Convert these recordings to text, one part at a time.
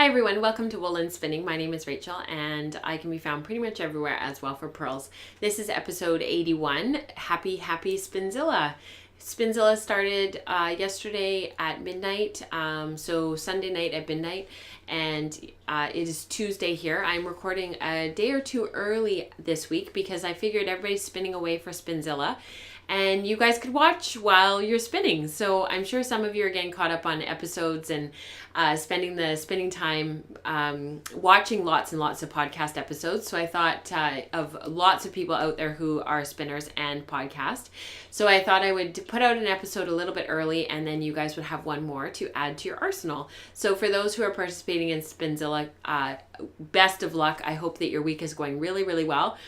Hi everyone, welcome to Woolen Spinning. My name is Rachel and I can be found pretty much everywhere as well for pearls. This is episode 81. Happy Spinzilla. Spinzilla started yesterday at midnight, so Sunday night at midnight, and it is Tuesday here. I'm recording a day or two early this week because I figured everybody's spinning away for Spinzilla and you guys could watch while you're spinning. So I'm sure some of you are getting caught up on episodes and spending the spinning time watching lots and lots of podcast episodes. So I thought of lots of people out there who are spinners and podcast. So I thought I would put out an episode a little bit early and then you guys would have one more to add to your arsenal. So for those who are participating in Spinzilla, best of luck. I hope that your week is going really, really well.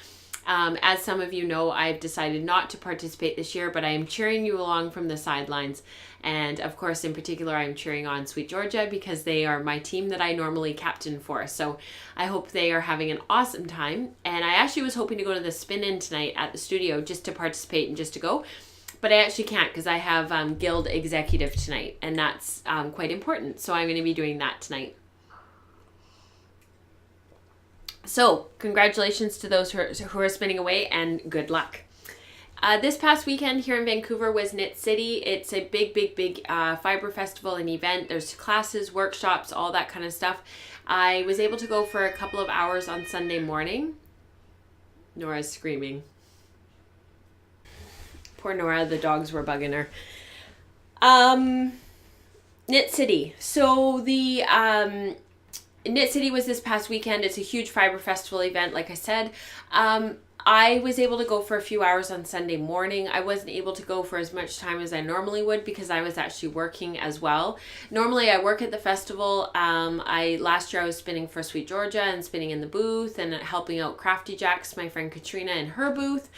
As some of you know, I've decided not to participate this year, but I am cheering you along from the sidelines. And of course, in particular, I'm cheering on Sweet Georgia because they are my team that I normally captain for. So I hope they are having an awesome time. And I actually was hoping to go to the spin-in tonight at the studio just to participate and just to go. But I actually can't because I have guild executive tonight, and that's quite important. So I'm going to be doing that tonight. So congratulations to those who are spinning away and good luck. This past weekend here in Vancouver was Knit City. It's a big fiber festival and event. There's classes, workshops, all that kind of stuff. I was able to go for a couple of hours on Sunday morning. Nora's screaming. Poor Nora, the dogs were bugging her. Knit City. So the Knit City was this past weekend. It's a huge fiber festival event, like I said. I was able to go for a few hours on Sunday morning. I wasn't able to go for as much time as I normally would because I was actually working as well. Normally I work at the festival. Last year I was spinning for Sweet Georgia and spinning in the booth and helping out Crafty Jacks, my friend Katrina, in her booth,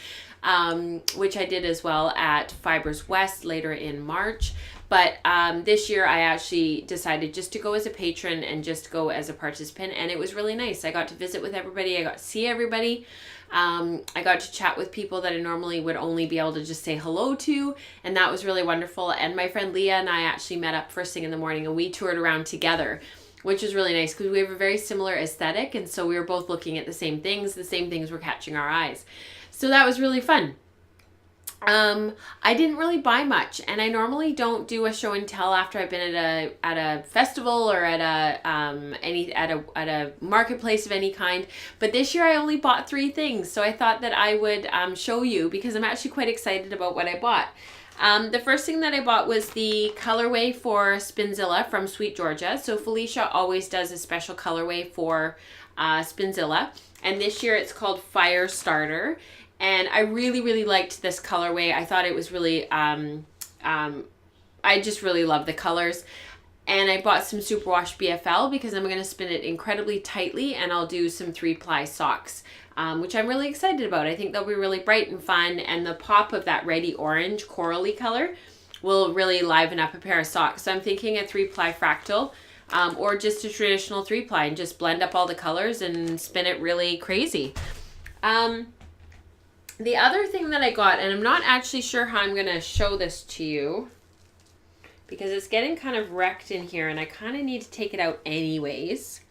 which I did as well at Fibers West later in March. But this year I actually decided just to go as a patron and just go as a participant, and it was really nice. I got to visit with everybody. I got to see everybody. I got to chat with people that I normally would only be able to just say hello to, and that was really wonderful. And my friend Leah and I actually met up first thing in the morning and we toured around together, which was really nice because we have a very similar aesthetic, and so we were both looking at the same things were catching our eyes. So that was really fun. I didn't really buy much, and I normally don't do a show and tell after I've been at a festival or at a marketplace of any kind. But this year I only bought 3 things, so I thought that I would show you because I'm actually quite excited about what I bought. The first thing that I bought was the colorway for Spinzilla from Sweet Georgia. So Felicia always does a special colorway for Spinzilla, and this year it's called Fire Starter. And I really liked this colorway. I thought it was really, I just really love the colors. And I bought some Superwash BFL because I'm going to spin it incredibly tightly, and I'll do some 3-ply socks, which I'm really excited about. I think they'll be really bright and fun, and the pop of that reddy orange corally color will really liven up a pair of socks. So I'm thinking a 3-ply fractal, or just a traditional 3-ply, and just blend up all the colors and spin it really crazy. The other thing that I got, and I'm not actually sure how I'm going to show this to you because it's getting kind of wrecked in here and I kind of need to take it out anyways.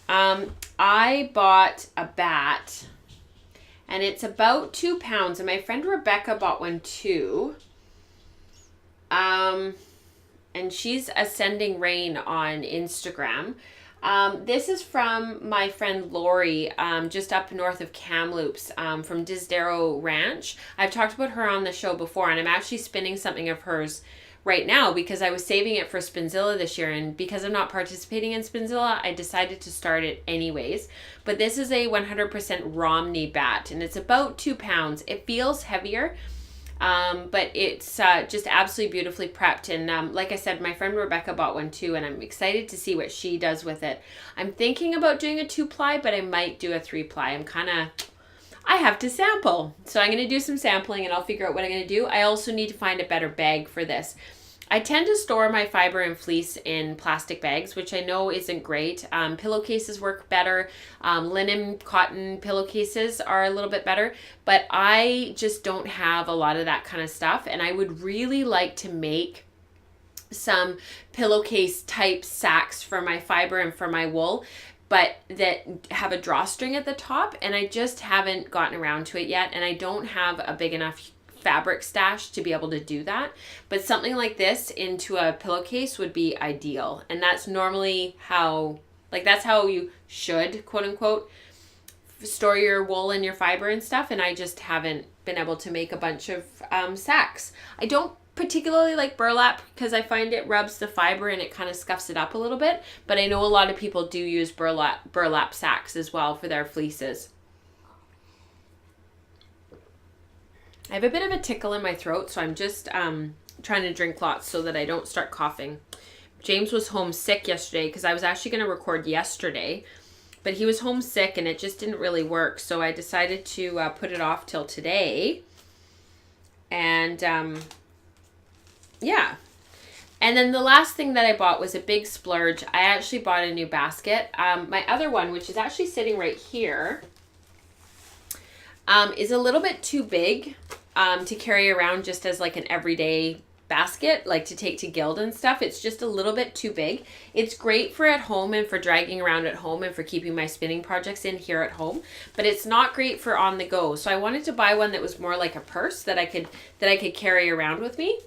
I bought a bat and it's about 2 pounds, and my friend Rebecca bought one too. And she's Ascending Rain on Instagram. This is from my friend Lori, just up north of Kamloops, from Disdero Ranch. I've talked about her on the show before, and I'm actually spinning something of hers right now because I was saving it for Spinzilla this year, and because I'm not participating in Spinzilla, I decided to start it anyways. But this is a 100% Romney bat, and it's about 2 pounds. It feels heavier, but it's just absolutely beautifully prepped. And like I said, my friend Rebecca bought one too, and I'm excited to see what she does with it. I'm thinking about doing a 2-ply, but I might do a 3-ply. I have to sample. So I'm going to do some sampling and I'll figure out what I'm going to do. I also need to find a better bag for this. I tend to store my fiber and fleece in plastic bags, which I know isn't great. Pillowcases work better. Linen, cotton pillowcases are a little bit better, but I just don't have a lot of that kind of stuff. And I would really like to make some pillowcase type sacks for my fiber and for my wool, but that have a drawstring at the top, and I just haven't gotten around to it yet, and I don't have a big enough fabric stash to be able to do that. But something like this into a pillowcase would be ideal, and that's normally how, like, that's how you should, quote unquote, store your wool and your fiber and stuff, and I just haven't been able to make a bunch of sacks. I don't particularly like burlap because I find it rubs the fiber and it kind of scuffs it up a little bit, but I know a lot of people do use burlap sacks as well for their fleeces. I have a bit of a tickle in my throat, so I'm just trying to drink lots so that I don't start coughing. James was home sick yesterday because I was actually going to record yesterday, but he was homesick and it just didn't really work, so I decided to put it off till today. And yeah. And then the last thing that I bought was a big splurge. I actually bought a new basket. My other one, which is actually sitting right here, is a little bit too big to carry around just as like an everyday basket, like to take to Guild and stuff. It's just a little bit too big. It's great for at home and for dragging around at home and for keeping my spinning projects in here at home, but it's not great for on the go. So I wanted to buy one that was more like a purse that I could carry around with me.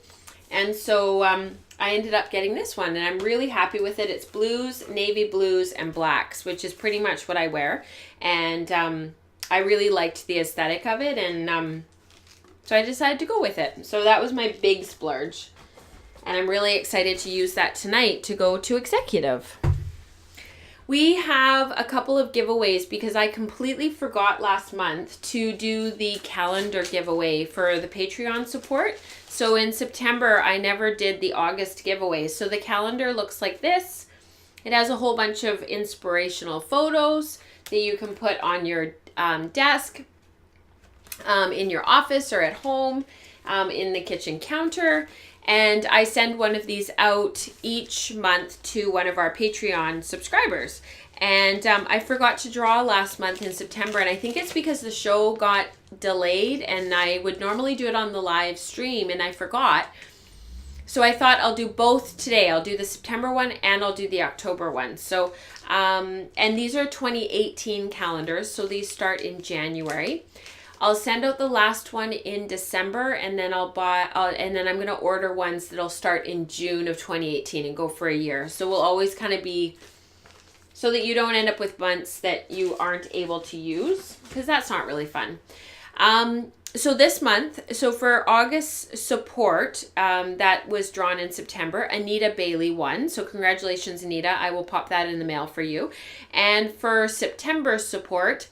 And so I ended up getting this one, and I'm really happy with it. It's blues, navy blues, and blacks, which is pretty much what I wear. And I really liked the aesthetic of it, and so I decided to go with it. So that was my big splurge. And I'm really excited to use that tonight to go to Executive. We have a couple of giveaways because I completely forgot last month to do the calendar giveaway for the Patreon support. So in September, I never did the August giveaway. So the calendar looks like this. It has a whole bunch of inspirational photos that you can put on your desk, in your office or at home, in the kitchen counter. And I send one of these out each month to one of our Patreon subscribers. And I forgot to draw last month in September, and I think it's because the show got delayed, and I would normally do it on the live stream, and I forgot. So I thought I'll do both today. I'll do the September one and I'll do the October one. So, and these are 2018 calendars, so these start in January. I'll send out the last one in December, and then I'm going to order ones that'll start in June of 2018 and go for a year. So we'll always kind of be, so that you don't end up with months that you aren't able to use, because that's not really fun. So this month, so for August support, that was drawn in September, Anita Bailey won. So congratulations, Anita. I will pop that in the mail for you. And for September support,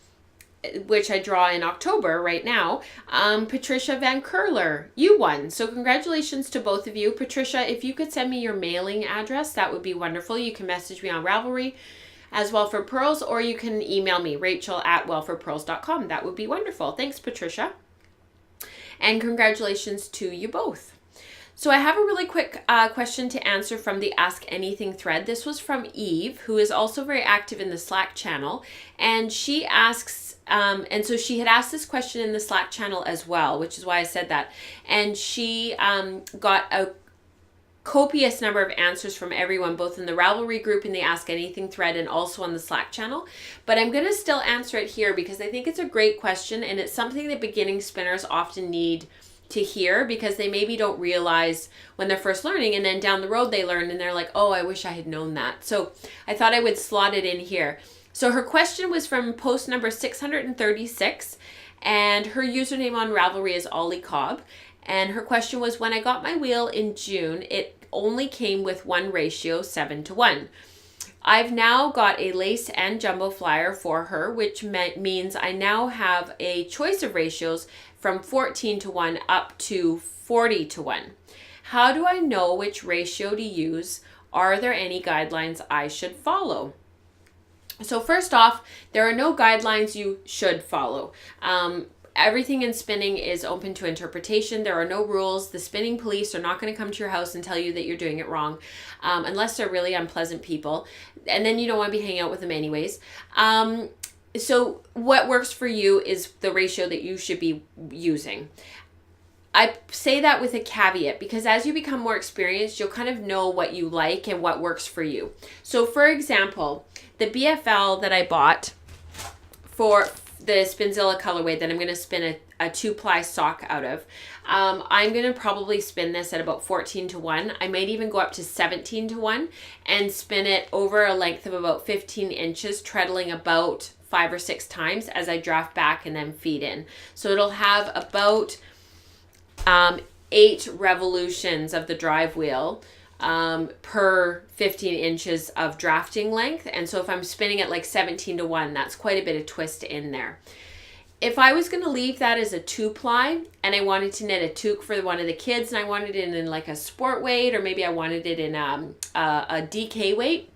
which I draw in October right now, Patricia Van Curler, you won. So congratulations to both of you. Patricia, if you could send me your mailing address, that would be wonderful. You can message me on Ravelry as Well for Pearls, or you can email me, rachel@wellforpearls.com. That would be wonderful. Thanks, Patricia. And congratulations to you both. So I have a really quick question to answer from the Ask Anything thread. This was from Eve, who is also very active in the Slack channel. And she asks, and so she had asked this question in the Slack channel as well, which is why I said that. And she got a copious number of answers from everyone, both in the Ravelry group, in the Ask Anything thread, and also on the Slack channel. But I'm going to still answer it here because I think it's a great question, and it's something that beginning spinners often need to hear, because they maybe don't realize when they're first learning, and then down the road they learn and they're like, oh, I wish I had known that. So I thought I would slot it in here. So her question was from post number 636, and her username on Ravelry is Ollie Cobb. And her question was, when I got my wheel in June, it only came with one ratio, 7:1. I've now got a lace and jumbo flyer for her, which means I now have a choice of ratios from 14:1 up to 40:1. How do I know which ratio to use? Are there any guidelines I should follow? So first off, there are no guidelines you should follow. Everything in spinning is open to interpretation. There are no rules. The spinning police are not going to come to your house and tell you that you're doing it wrong, unless they're really unpleasant people. And then you don't want to be hanging out with them anyways. So what works for you is the ratio that you should be using. I say that with a caveat because as you become more experienced, you'll kind of know what you like and what works for you. So for example, the BFL that I bought for the Spinzilla colorway that I'm going to spin a 2-ply sock out of, I'm going to probably spin this at about 14 to 1. I might even go up to 17 to 1 and spin it over a length of about 15 inches, treadling about 5 or 6 times as I draft back and then feed in. So it'll have about 8 revolutions of the drive wheel per 15 inches of drafting length. And so if I'm spinning it like 17 to 1, that's quite a bit of twist in there. If I was going to leave that as a 2-ply and I wanted to knit a toque for one of the kids and I wanted it in like a sport weight, or maybe I wanted it in a DK weight,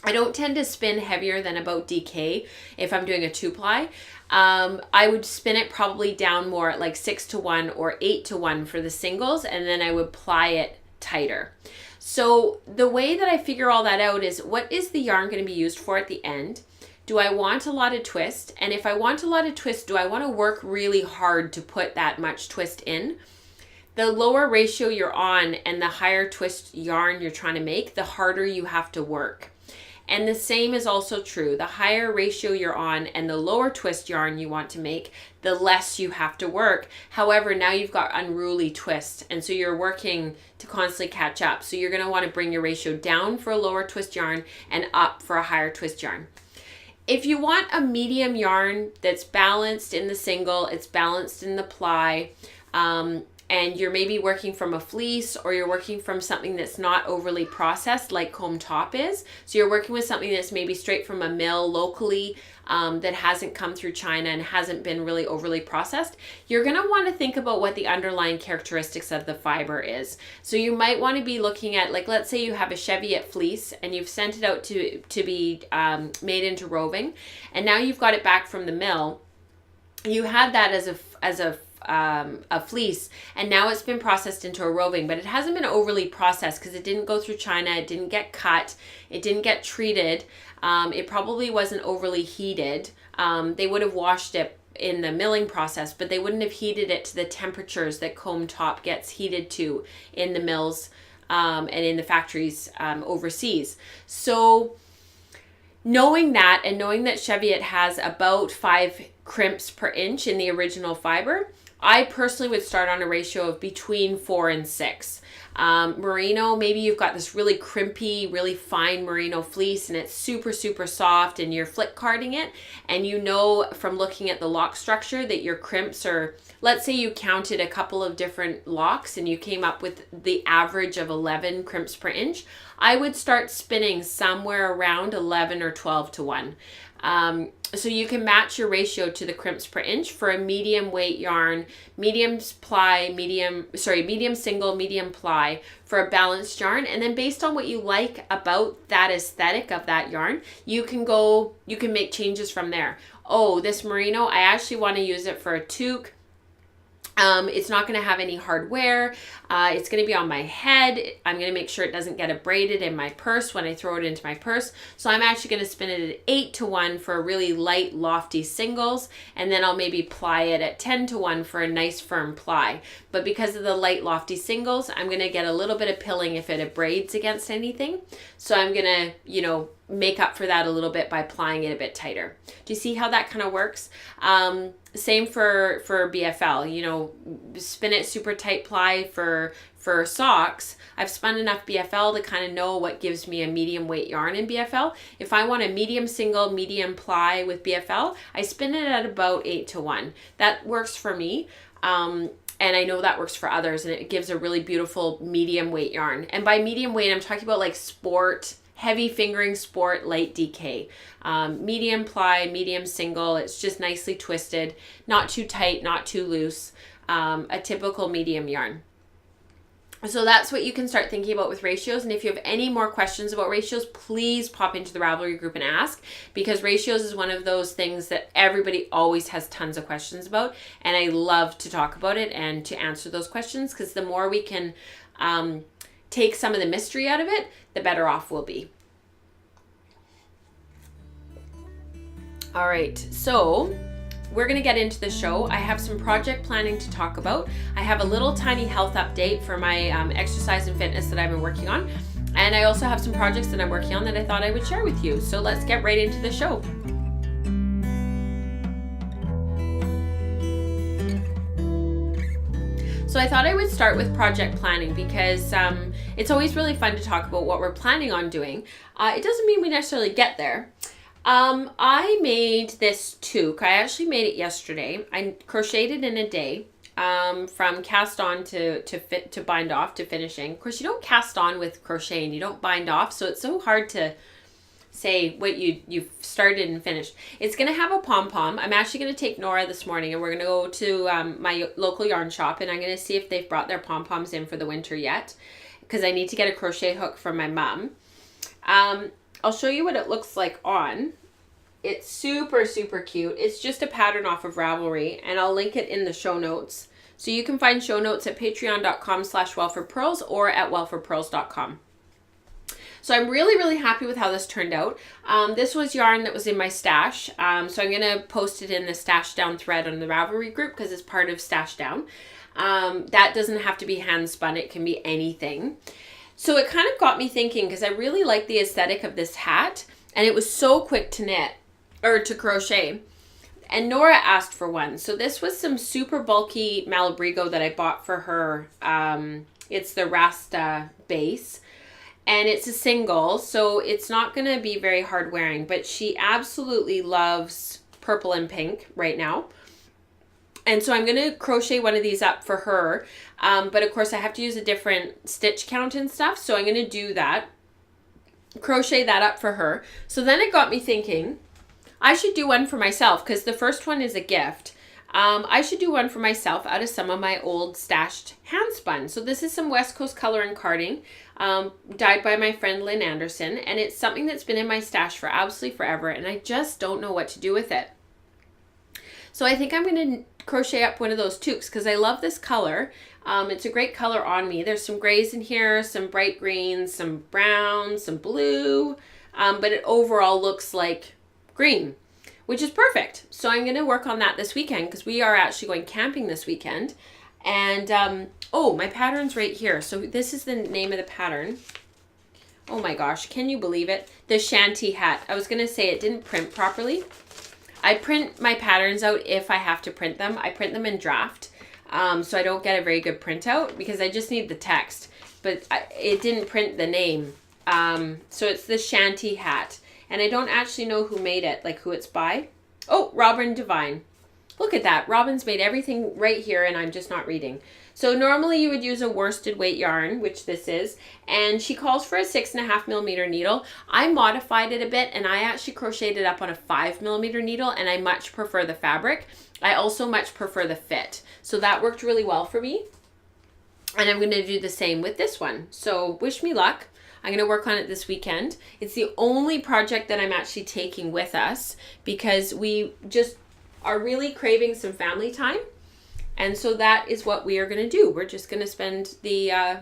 I don't tend to spin heavier than about DK if I'm doing a 2-ply. I would spin it probably down more at like 6 to 1 or 8 to 1 for the singles, and then I would ply it tighter. So the way that I figure all that out is, what is the yarn going to be used for at the end? Do I want a lot of twist? And if I want a lot of twist, do I want to work really hard to put that much twist in? The lower ratio you're on and the higher twist yarn you're trying to make, the harder you have to work. And the same is also true. The higher ratio you're on and the lower twist yarn you want to make, the less you have to work. However, now you've got unruly twist, and so you're working to constantly catch up. So you're going to want to bring your ratio down for a lower twist yarn and up for a higher twist yarn. If you want a medium yarn that's balanced in the single, it's balanced in the ply, and you're maybe working from a fleece, or you're working from something that's not overly processed like Comb Top is. So you're working with something that's maybe straight from a mill locally, that hasn't come through China and hasn't been really overly processed. You're going to want to think about what the underlying characteristics of the fiber is. So you might want to be looking at, like, let's say you have a Cheviot fleece and you've sent it out to be made into roving, and now you've got it back from the mill. You had that as a fleece, and now it's been processed into a roving, but it hasn't been overly processed because it didn't go through China, it didn't get cut, it didn't get treated, it probably wasn't overly heated. They would have washed it in the milling process, but they wouldn't have heated it to the temperatures that Comb Top gets heated to in the mills and in the factories overseas. So knowing that, and knowing that Cheviot has about 5 crimps per inch in the original fiber, I personally would start on a ratio of between 4 and 6. Merino, maybe you've got this really crimpy, really fine merino fleece and it's super, super soft, and you're flick carding it, and you know from looking at the lock structure that your crimps are, let's say you counted a couple of different locks and you came up with the average of 11 crimps per inch. I would start spinning somewhere around 11 or 12 to 1. So you can match your ratio to the crimps per inch for a medium weight yarn, medium single, medium ply for a balanced yarn. And then based on what you like about that aesthetic of that yarn, you can make changes from there. Oh, this merino, I actually want to use it for a toque. It's not going to have any hard wear. It's going to be on my head. I'm going to make sure it doesn't get abraded in my purse when I throw it into my purse. So I'm actually going to spin it at 8 to 1 for really light, lofty singles. And then I'll maybe ply it at 10 to 1 for a nice firm ply. But because of the light, lofty singles, I'm going to get a little bit of pilling if it abrades against anything. So I'm going to, make up for that a little bit by plying it a bit tighter. Do you see how that kind of works? Same for BFL, spin it super tight ply for socks. I've spun enough BFL to kind of know what gives me a medium weight yarn in BFL. If I want a medium single, medium ply with BFL, I spin it at about 8 to 1. That works for me. And I know that works for others, and it gives a really beautiful medium weight yarn. And by medium weight, I'm talking about like sport, heavy fingering sport, light DK. Medium ply, medium single, it's just nicely twisted, not too tight, not too loose, a typical medium yarn. So that's what you can start thinking about with ratios. And if you have any more questions about ratios, please pop into the Ravelry group and ask, because ratios is one of those things that everybody always has tons of questions about. And I love to talk about it and to answer those questions, because the more we can take some of the mystery out of it, the better off we'll be. All right, so we're going to get into the show. I have some project planning to talk about. I have a little tiny health update for my exercise and fitness that I've been working on. And I also have some projects that I'm working on that I thought I would share with you. So let's get right into the show. So I thought I would start with project planning because it's always really fun to talk about what we're planning on doing. It doesn't mean we necessarily get there. I made this toque. I actually made it yesterday. I crocheted in a day from cast on to bind off to finishing. Of course, you don't cast on with crochet and you don't bind off, so it's so hard to say what you've started and finished. It's going to have a pom-pom. I'm actually going to take Nora this morning and we're going to go to my local yarn shop and I'm going to see if they've brought their pom-poms in for the winter yet because I need to get a crochet hook from my mom. I'll show you what it looks like on. It's super, super cute. It's just a pattern off of Ravelry and I'll link it in the show notes. So you can find show notes at patreon.com/wellforpearls or at wellforpearls.com. So I'm really, really happy with how this turned out. This was yarn that was in my stash. So I'm going to post it in the Stash Down thread on the Ravelry group because it's part of Stash Down. That doesn't have to be hand spun. It can be anything. So it kind of got me thinking because I really like the aesthetic of this hat and it was so quick to knit or to crochet. And Nora asked for one. So this was some super bulky Malabrigo that I bought for her. It's the Rasta base. And it's a single, so it's not going to be very hard wearing, but she absolutely loves purple and pink right now. And so I'm going to crochet one of these up for her. But of course I have to use a different stitch count and stuff, so I'm going to do that. Crochet that up for her. So then it got me thinking, I should do one for myself because the first one is a gift. I should do one for myself out of some of my old stashed hand spun. So this is some West Coast color and carding, dyed by my friend Lynn Anderson. And it's something that's been in my stash for absolutely forever. And I just don't know what to do with it. So I think I'm going to crochet up one of those toques because I love this color. It's a great color on me. There's some grays in here, some bright greens, some browns, some blue. But it overall looks like green, which is perfect. So I'm going to work on that this weekend because we are actually going camping this weekend. And, oh, my pattern's right here. So this is the name of the pattern. Oh my gosh, can you believe it? The shanty hat. I was going to say it didn't print properly. I print my patterns out if I have to print them. I print them in draft. So I don't get a very good printout because I just need the text. But it didn't print the name. So it's the shanty hat. And I don't actually know who made it, like who it's by. Oh, Robin Devine. Look at that. Robin's made everything right here and I'm just not reading. So normally you would use a worsted weight yarn, which this is, and she calls for a 6.5mm needle. I modified it a bit and I actually crocheted it up on a 5mm needle and I much prefer the fabric. I also much prefer the fit. So that worked really well for me. And I'm going to do the same with this one. So wish me luck. I'm going to work on it this weekend. It's the only project that I'm actually taking with us because we just are really craving some family time. And so that is what we are going to do. We're just going to spend the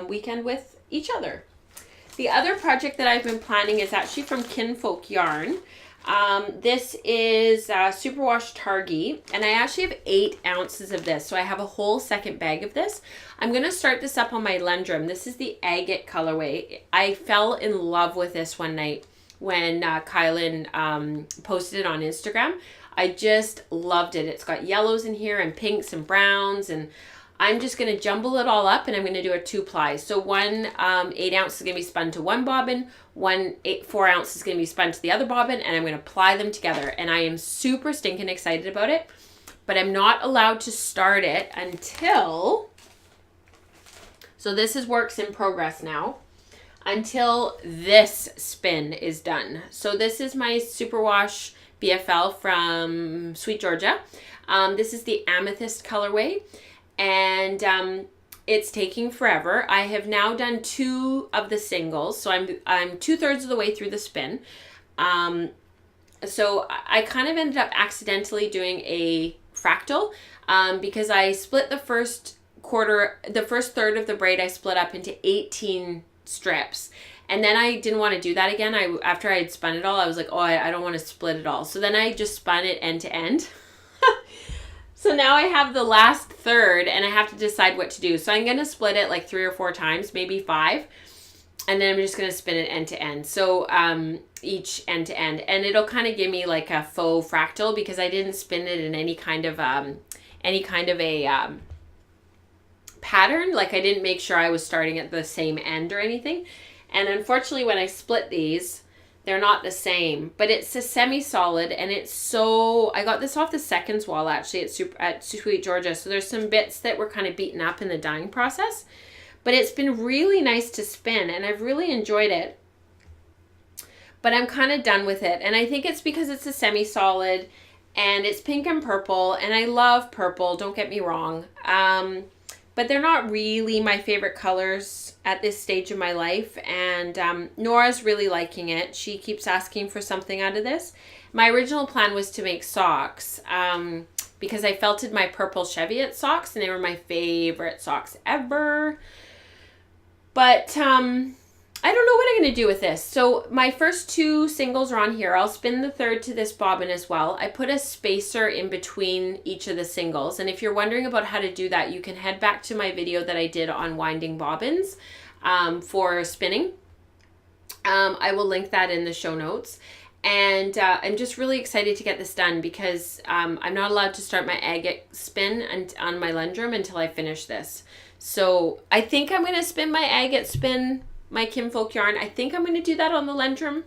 weekend with each other. The other project that I've been planning is actually from Kinfolk Yarn. This is Superwash Targhee, and I actually have 8 ounces of this, so I have a whole second bag of this. I'm going to start this up on my Lendrum. This is the agate colorway. I fell in love with this one night when Kylan posted it on Instagram. I just loved it. It's got yellows in here and pinks and browns, and I'm just going to jumble it all up and I'm going to do a 2-ply. So one 8 ounce is going to be spun to one bobbin, 4 ounce is going to be spun to the other bobbin, and I'm going to ply them together. And I am super stinking excited about it, but I'm not allowed to start it until, so this is works in progress now, until this spin is done. So this is my Superwash BFL from Sweet Georgia. This is the Amethyst colorway. And it's taking forever. I have now done 2 of the singles, so I'm 2/3 of the way through the spin. So I kind of ended up accidentally doing a fractal because I split the first third of the braid. I split up into 18 strips, and then I didn't want to do that again. After I had spun it all, I was like, oh, I don't want to split it all. So then I just spun it end to end. So now I have the last third and I have to decide what to do. So I'm going to split it like 3 or 4 times, maybe 5. And then I'm just going to spin it end to end. So each end to end. And it'll kind of give me like a faux fractal because I didn't spin it in any kind of a pattern. Like I didn't make sure I was starting at the same end or anything. And unfortunately when I split these, they're not the same, but it's a semi-solid and it's so, I got this off the seconds wall actually at Sweet Georgia. So there's some bits that were kind of beaten up in the dyeing process, but it's been really nice to spin and I've really enjoyed it, but I'm kind of done with it. And I think it's because it's a semi-solid and it's pink and purple and I love purple, don't get me wrong. But they're not really my favorite colors at this stage of my life. And Nora's really liking it. She keeps asking for something out of this. My original plan was to make socks because I felted my purple Cheviot socks and they were my favorite socks ever. But I don't know what I'm going to do with this. So my first 2 singles are on here. I'll spin the third to this bobbin as well. I put a spacer in between each of the singles. And if you're wondering about how to do that, you can head back to my video that I did on winding bobbins for spinning. I will link that in the show notes. And I'm just really excited to get this done because I'm not allowed to start my agate spin on my Lendrum until I finish this. So I think I'm going to spin my agate spin, my Kinfolk yarn. I think I'm going to do that on the Lendrum.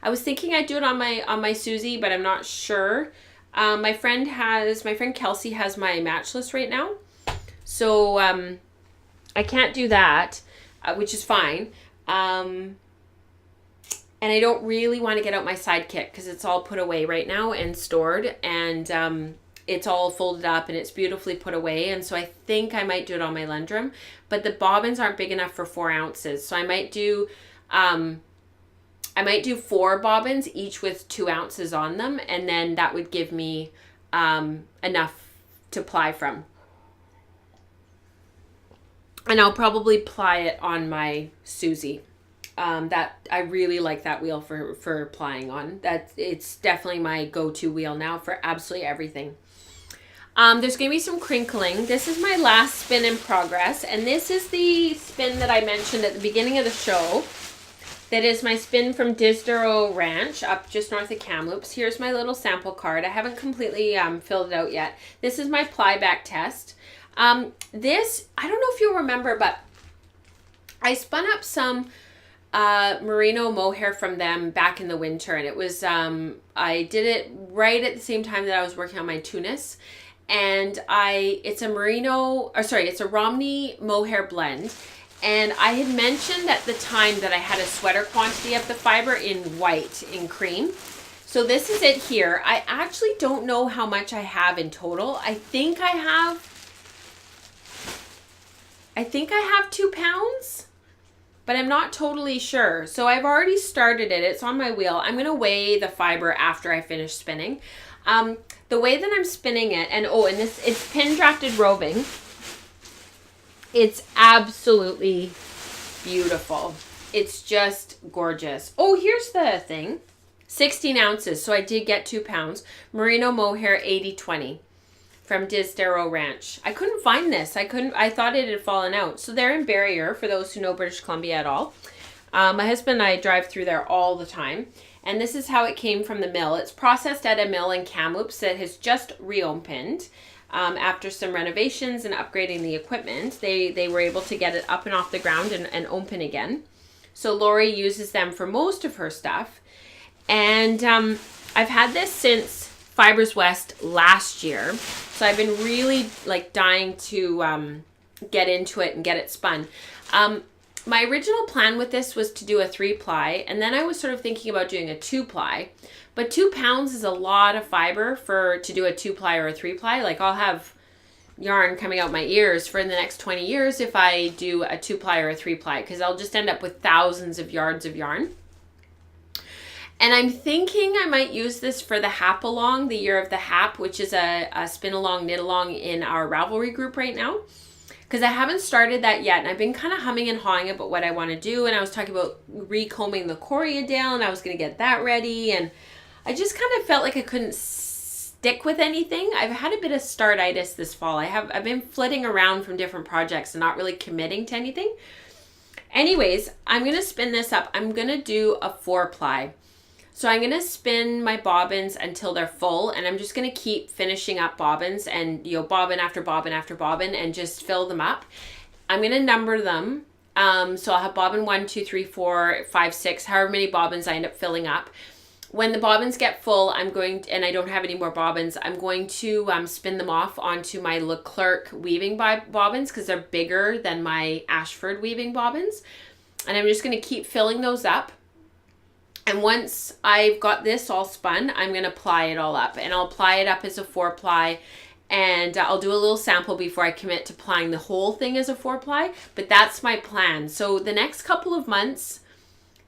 I was thinking I'd do it on my Susie, but I'm not sure. My friend Kelsey has my Matchless right now. So I can't do that, which is fine. And I don't really want to get out my Sidekick because it's all put away right now and stored, and it's all folded up and it's beautifully put away. And so I think I might do it on my Lendrum, but the bobbins aren't big enough for 4 ounces. So I might do 4 bobbins, each with 2 ounces on them. And then that would give me enough to ply from. And I'll probably ply it on my Susie. That I really like that wheel for plying on. It's definitely my go-to wheel now for absolutely everything. There's going to be some crinkling. This is my last spin in progress, and this is the spin that I mentioned at the beginning of the show. That is my spin from Disdero Ranch up just north of Kamloops. Here's my little sample card. I haven't completely filled it out yet. This is my plyback test. This, I don't know if you'll remember, but I spun up some merino mohair from them back in the winter, and it was I did it right at the same time that I was working on my Tunis, and it's a Romney mohair blend, and I had mentioned at the time that I had a sweater quantity of the fiber in white, in cream. So this is it here. I actually don't know how much I have in total. I think I have 2 pounds. But I'm not totally sure. So I've already started it. It's on my wheel. I'm going to weigh the fiber after I finish spinning. The way that I'm spinning it, and it's pin drafted roving. It's absolutely beautiful. It's just gorgeous. Oh, here's the thing. 16 ounces. So I did get 2 pounds. Merino mohair 80/20. From Disdero Ranch. I couldn't find this. I thought it had fallen out. So they're in Barrier, for those who know British Columbia at all. My husband and I drive through there all the time. And this is how it came from the mill. It's processed at a mill in Kamloops that has just reopened. After some renovations and upgrading the equipment, they were able to get it up and off the ground and open again. So Lori uses them for most of her stuff. And I've had this since Fibers West last year. So I've been really dying to get into it and get it spun. My original plan with this was to do a 3-ply, and then I was sort of thinking about doing a 2-ply, but 2 pounds is a lot of fiber to do a 2-ply or a 3-ply. Like I'll have yarn coming out my ears for the next 20 years if I do a 2-ply or a 3-ply, because I'll just end up with thousands of yards of yarn. And I'm thinking I might use this for the Hap Along, the Year of the Hap, which is a spin along, knit along in our Ravelry group right now. Because I haven't started that yet, and I've been kind of humming and hawing about what I want to do. And I was talking about recombing the Corriedale, and I was going to get that ready. And I just kind of felt like I couldn't stick with anything. I've had a bit of startitis this fall. I've been flitting around from different projects and not really committing to anything. Anyways, I'm going to spin this up. I'm going to do a 4-ply. So I'm going to spin my bobbins until they're full, and I'm just going to keep finishing up bobbins and, bobbin after bobbin after bobbin and just fill them up. I'm going to number them. So I'll have bobbin 1, 2, 3, 4, 5, 6, however many bobbins I end up filling up. When the bobbins get full, and I don't have any more bobbins, I'm going to spin them off onto my Leclerc weaving bobbins because they're bigger than my Ashford weaving bobbins. And I'm just going to keep filling those up. And once I've got this all spun, I'm going to ply it all up. And I'll ply it up as a 4-ply. And I'll do a little sample before I commit to plying the whole thing as a 4-ply. But that's my plan. So the next couple of months,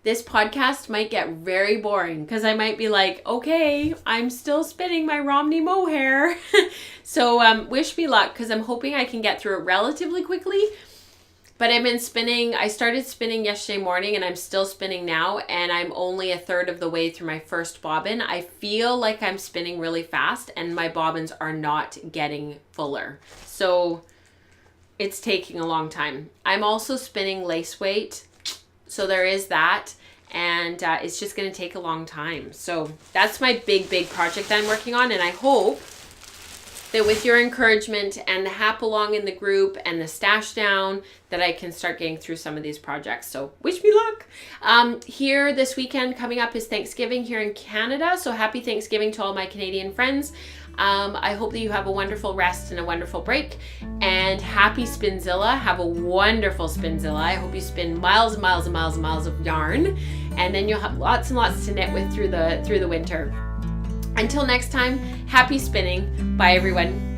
this podcast might get very boring because I might be like, okay, I'm still spinning my Romney mohair. So wish me luck because I'm hoping I can get through it relatively quickly. But I started spinning yesterday morning and I'm still spinning now, and I'm only a third of the way through my first bobbin. I feel like I'm spinning really fast and my bobbins are not getting fuller. So it's taking a long time. I'm also spinning lace weight. So there is that, and it's just going to take a long time. So that's my big project that I'm working on, and I hope that with your encouragement and the hap along in the group and the stash down, that I can start getting through some of these projects. So wish me luck. Here this weekend coming up is Thanksgiving here in Canada. So happy Thanksgiving to all my Canadian friends. I hope that you have a wonderful rest and a wonderful break, and happy Spinzilla. Have a wonderful Spinzilla. I hope you spin miles and miles and miles and miles of yarn, and then you'll have lots and lots to knit with through the winter. Until next time, happy spinning. Bye everyone.